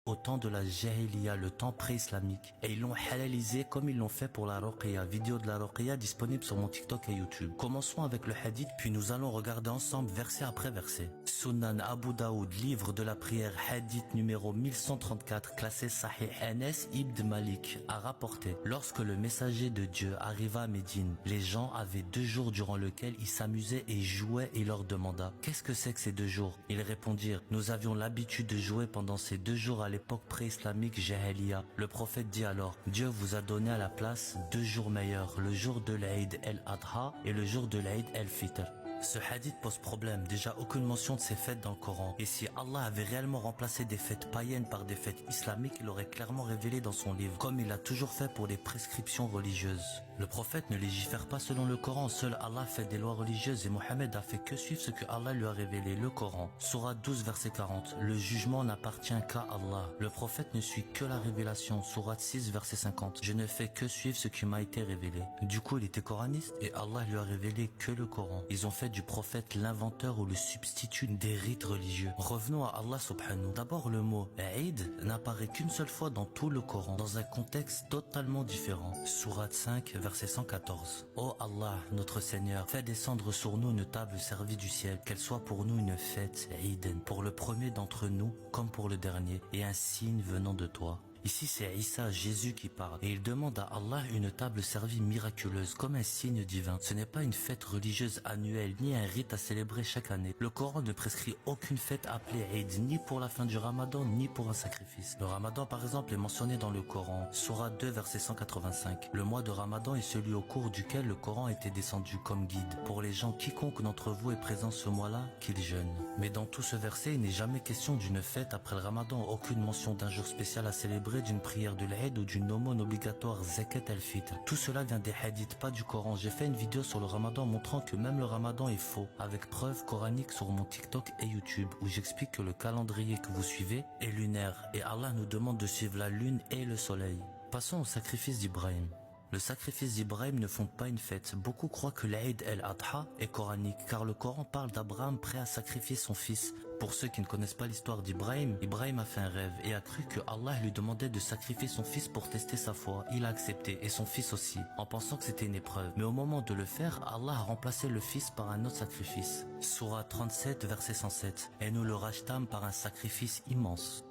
au temps de la Jahiliya, le temps pré-islamique, et ils l'ont halalisé comme ils l'ont fait pour la Ruqya. Vidéo de la Ruqya disponible sur mon TikTok et YouTube. Commençons avec le hadith, puis nous allons regarder ensemble verset après verset. Sunan Abu Daoud, livre de la prière, hadith numéro 1134, classé Sahih. Anas ibn Malik a rapporté: lorsque le messager de Dieu arriva à Médine, les gens avaient 2 jours durant lesquels ils s'amusaient et jouaient, et il leur demanda: qu'est-ce que c'est que ces 2 jours? Ils répondirent: nous avions l'habitude de jouer pendant ces 2 jours à l'époque pré-islamique Jahiliya. Le prophète dit alors: Dieu vous a donné à la place 2 jours meilleurs, le jour de l'Aïd el-Adha et le jour de l'Aïd el-Fitr. Ce hadith pose problème, déjà aucune mention de ces fêtes dans le Coran. Et si Allah avait réellement remplacé des fêtes païennes par des fêtes islamiques, il aurait clairement révélé dans son livre, comme il l'a toujours fait pour les prescriptions religieuses. Le prophète ne légifère pas selon le Coran, seul Allah fait des lois religieuses et Mohammed a fait que suivre ce que Allah lui a révélé. Le Coran, Sourate 12 verset 40, le jugement n'appartient qu'à Allah. Le prophète ne suit que la révélation, Sourate 6 verset 50, je ne fais que suivre ce qui m'a été révélé. Du coup il était coraniste et Allah lui a révélé que le Coran. Ils ont fait du prophète l'inventeur ou le substitut des rites religieux. Revenons à Allah subhanahu. D'abord, le mot Eid n'apparaît qu'une seule fois dans tout le Coran, dans un contexte totalement différent. Sourate 5 verset 114. Ô Allah, notre Seigneur, fais descendre sur nous une table servie du ciel, qu'elle soit pour nous une fête Eid, pour le premier d'entre nous comme pour le dernier, et un signe venant de toi. Ici c'est Isa, Jésus qui parle, et il demande à Allah une table servie miraculeuse comme un signe divin. Ce n'est pas une fête religieuse annuelle, ni un rite à célébrer chaque année. Le Coran ne prescrit aucune fête appelée Eid, ni pour la fin du Ramadan, ni pour un sacrifice. Le Ramadan par exemple est mentionné dans le Coran, Sourate 2 verset 185. Le mois de Ramadan est celui au cours duquel le Coran était descendu comme guide. Pour les gens, quiconque d'entre vous est présent ce mois-là, qu'il jeûne. Mais dans tout ce verset, il n'est jamais question d'une fête après le Ramadan, aucune mention d'un jour spécial à célébrer, d'une prière de l'Aïd ou d'une aumône obligatoire Zakat al-Fitr. Tout cela vient des hadiths, pas du Coran. J'ai fait une vidéo sur le Ramadan montrant que même le Ramadan est faux, avec preuves coraniques sur mon TikTok et YouTube, où j'explique que le calendrier que vous suivez est lunaire et Allah nous demande de suivre la lune et le soleil. Passons au sacrifice d'Ibrahim. Le sacrifice d'Ibrahim ne fonde pas une fête. Beaucoup croient que l'Aïd el-Adha est coranique, car le Coran parle d'Abraham prêt à sacrifier son fils. Pour ceux qui ne connaissent pas l'histoire d'Ibrahim, Ibrahim a fait un rêve et a cru que Allah lui demandait de sacrifier son fils pour tester sa foi. Il a accepté, et son fils aussi, en pensant que c'était une épreuve. Mais au moment de le faire, Allah a remplacé le fils par un autre sacrifice. Sourate 37 verset 107. Et nous le rachetâmes par un sacrifice immense.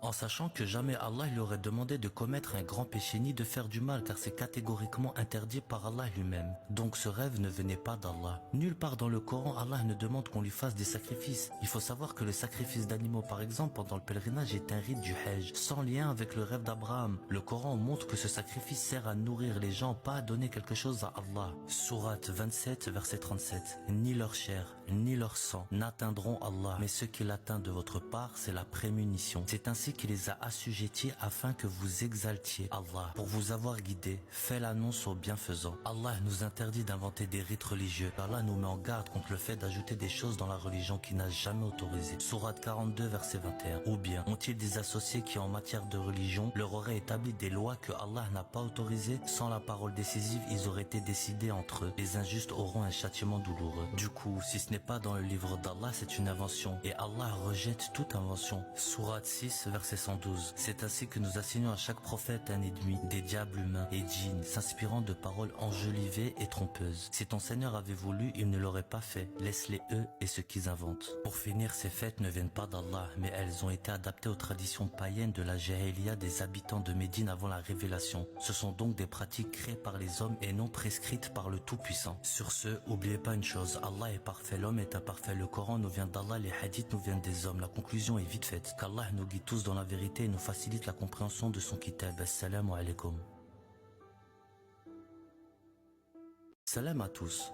En sachant que jamais Allah lui aurait demandé de commettre un grand péché ni de faire du mal, car c'est catégoriquement interdit par Allah lui-même. Donc ce rêve ne venait pas d'Allah. Nulle part dans le Coran, Allah ne demande qu'on lui fasse des sacrifices. Il faut savoir que le sacrifice d'animaux par exemple pendant le pèlerinage est un rite du Hajj, sans lien avec le rêve d'Abraham. Le Coran montre que ce sacrifice sert à nourrir les gens, pas à donner quelque chose à Allah. Sourate 27 verset 37. Ni leur chair, ni leur sang n'atteindront Allah, mais ce qui l'atteint de votre part, c'est la prémunition. C'est ainsi qui les a assujettis afin que vous exaltiez Allah. Pour vous avoir guidé, fait l'annonce aux bienfaisants. Allah nous interdit d'inventer des rites religieux. Allah nous met en garde contre le fait d'ajouter des choses dans la religion qu'il n'a jamais autorisé. Sourate 42 verset 21. Ou bien ont-ils des associés qui en matière de religion leur auraient établi des lois que Allah n'a pas autorisées? Sans la parole décisive, ils auraient été décidés entre eux. Les injustes auront un châtiment douloureux. Du coup, si ce n'est pas dans le livre d'Allah, c'est une invention. Et Allah rejette toute invention. Sourate 6 verset 112. C'est ainsi que nous assignons à chaque prophète un ennemi, des diables humains et djinns, s'inspirant de paroles enjolivées et trompeuses. Si ton Seigneur avait voulu, il ne l'aurait pas fait. Laisse-les eux et ce qu'ils inventent. Pour finir, ces fêtes ne viennent pas d'Allah, mais elles ont été adaptées aux traditions païennes de la Jahiliya des habitants de Médine avant la révélation. Ce sont donc des pratiques créées par les hommes et non prescrites par le Tout-Puissant. Sur ce, oubliez pas une chose, Allah est parfait, l'homme est imparfait. Le Coran nous vient d'Allah, les hadiths nous viennent des hommes. La conclusion est vite faite, qu'Allah nous guide tous dans la vérité et nous facilite la compréhension de son kitab. Assalamu alaikum. Salam à tous.